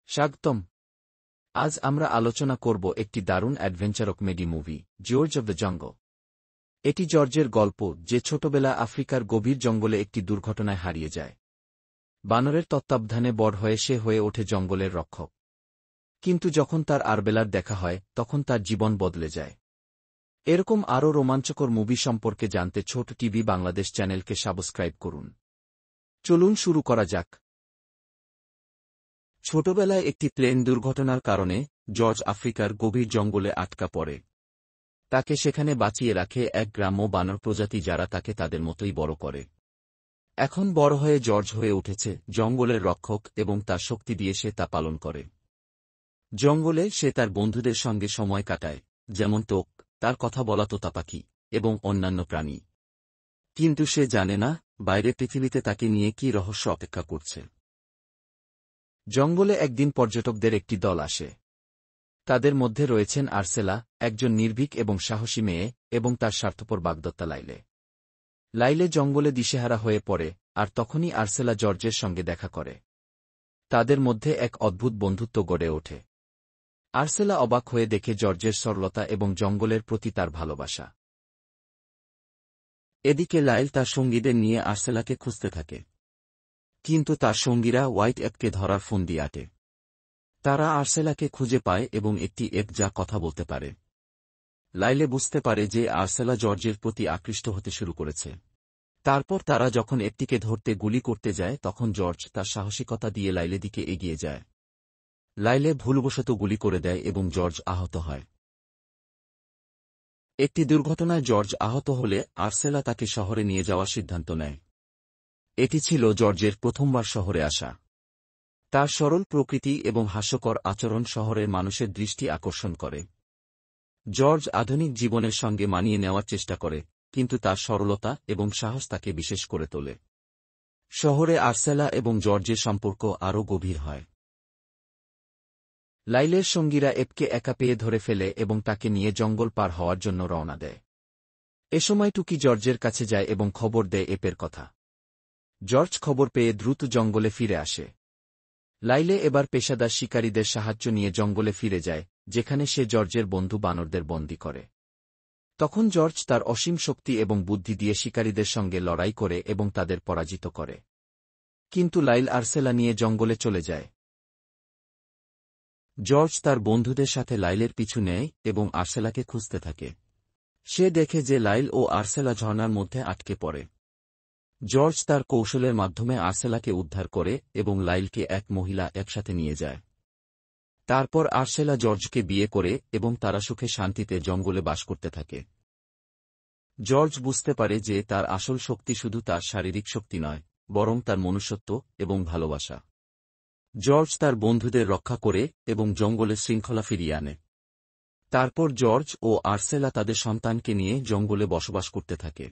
স্বাগতম। আজ আমরা আলোচনা করব একটি দারুণ adventure comedy movie, George of the jungle. এটি জর্জের গল্প, যে ছোটবেলা আফ্রিকার গভীর জঙ্গলে একটি দুর্ঘটনায় হারিয়ে যায়। বানরের তত্ত্বাবধানে বড় হয়ে সে হয়ে ওঠে জঙ্গলের রক্ষক। কিন্তু যখন তার আরবেলার দেখা হয়, তখন তার জীবন বদলে যায়। এরকম আরও রোমাঞ্চকর মুভি সম্পর্কে জানতে ছোট টিভি বাংলাদেশ চ্যানেলকে সাবস্ক্রাইব করুন। চলুন শুরু করা যাক। ছোটবেলায় একটি প্লেন দুর্ঘটনার কারণে জর্জ আফ্রিকার গভীর জঙ্গলে আটকা পড়ে। তাকে সেখানে বাঁচিয়ে রাখে এক গ্রাম্য বানর প্রজাতি, যারা তাকে তাদের মতোই বড় করে। এখন বড় হয়ে জর্জ হয়ে উঠেছে জঙ্গলের রক্ষক, এবং তার শক্তি দিয়ে সে তা পালন করে। জঙ্গলে সে তার বন্ধুদের সঙ্গে সময় কাটায়, যেমন টোক, তার কথা বলা তোতা পাখি, এবং অন্যান্য প্রাণী। কিন্তু সে জানে না বাইরে পৃথিবীতে তাকে নিয়ে কী রহস্য অপেক্ষা করছে। জঙ্গলে একদিন পর্যটকদের একটি দল আসে। তাদের মধ্যে রয়েছেন আর্সেলা, একজন নির্ভীক এবং সাহসী মেয়ে, এবং তার স্বার্থপর বাগদত্তা লাইলে। লাইলে জঙ্গলে দিশেহারা হয়ে পড়ে, আর তখনই আর্সেলা জর্জের সঙ্গে দেখা করে। তাদের মধ্যে এক অদ্ভুত বন্ধুত্ব গড়ে ওঠে। আর্সেলা অবাক হয়ে দেখে জর্জের সরলতা এবং জঙ্গলের প্রতি তার ভালোবাসা। এদিকে লাইল তার সঙ্গীদের নিয়ে আর্সেলাকে খুঁজতে থাকে। কিন্তু তার সঙ্গীরা হোয়াইট অ্যাপকে ধরার ফন্দি আটে। তারা আর্সেলাকে খুঁজে পায় এবং একটি অ্যাপ যা কথা বলতে পারে। লাইলে বুঝতে পারে যে আর্সেলা জর্জের প্রতি আকৃষ্ট হতে শুরু করেছে। তারপর তারা যখন অ্যাপটিকে ধরতে গুলি করতে যায়, তখন জর্জ তার সাহসিকতা দিয়ে লাইলের দিকে এগিয়ে যায়। লাইলে ভুলবশত গুলি করে দেয় এবং জর্জ আহত হয়। একটি দুর্ঘটনায় জর্জ আহত হলে আর্সেলা তাকে শহরে নিয়ে যাওয়ার সিদ্ধান্ত নেয়। এটি ছিল জর্জের প্রথমবার শহরে আসা। তার সরল প্রকৃতি এবং হাস্যকর আচরণ শহরের মানুষের দৃষ্টি আকর্ষণ করে। জর্জ আধুনিক জীবনের সঙ্গে মানিয়ে নেওয়ার চেষ্টা করে, কিন্তু তার সরলতা এবং সাহস তাকে বিশেষ করে তোলে। শহরে আর্সেলা এবং জর্জের সম্পর্ক আরও গভীর হয়। লাইলের সঙ্গীরা এপকে একা পেয়ে ধরে ফেলে এবং তাকে নিয়ে জঙ্গল পার হওয়ার জন্য রওনা দেয়। এ সময় টুকি জর্জের কাছে যায় এবং খবর দেয় এপের কথা। জর্জ খবর পেয়ে দ্রুত জঙ্গলে ফিরে আসে। লাইলে এবার পেশাদার শিকারীদের সাহায্য নিয়ে জঙ্গলে ফিরে যায়, যেখানে সে জর্জের বন্ধু বানরদের বন্দী করে। তখন জর্জ তার অসীম শক্তি এবং বুদ্ধি দিয়ে শিকারীদের সঙ্গে লড়াই করে এবং তাদের পরাজিত করে। কিন্তু লাইল আর্সেলা নিয়ে জঙ্গলে চলে যায়। জর্জ তার বন্ধুদের সাথে লাইলের পিছু নেয় এবং আর্সেলাকে খুঁজতে থাকে। সে দেখে যে লাইল ও আর্সেলা ঝর্ণার মধ্যে আটকে পড়ে। জর্জ তার কৌশলের মাধ্যমে আর্সেলাকে উদ্ধার করে এবং লাইলকে এক মহিলা একসাথে নিয়ে যায়। তারপর আর্সেলা জর্জকে বিয়ে করে এবং তারা সুখে শান্তিতে জঙ্গলে বাস করতে থাকে। জর্জ বুঝতে পারে যে তার আসল শক্তি শুধু তার শারীরিক শক্তি নয়, বরং তার মনুষ্যত্ব এবং ভালোবাসা। জর্জ তার বন্ধুদের রক্ষা করে এবং জঙ্গলে শৃঙ্খলা ফিরিয়ে আনে। তারপর জর্জ ও আর্সেলা তাদের সন্তানকে নিয়ে জঙ্গলে বসবাস করতে থাকে।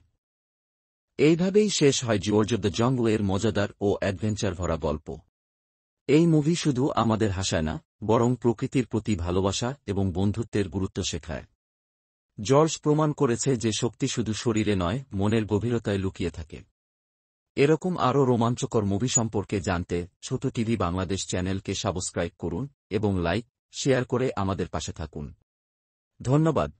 এইভাবেই শেষ হয় জর্জ অব দ্য জঙ্গল এর মজাদার ও অ্যাডভেঞ্চার ভরা গল্প। এই মুভি শুধু আমাদের হাসায় না, বরং প্রকৃতির প্রতি ভালোবাসা এবং বন্ধুত্বের গুরুত্ব শেখায়। জর্জ প্রমাণ করেছে যে শক্তি শুধু শরীরে নয়, মনের গভীরতায় লুকিয়ে থাকে। এরকম আরও রোমাঞ্চকর মুভি সম্পর্কে জানতে ছোট টিভি বাংলাদেশ চ্যানেলকে সাবস্ক্রাইব করুন এবং লাইক, শেয়ার করে আমাদের পাশে থাকুন। ধন্যবাদ।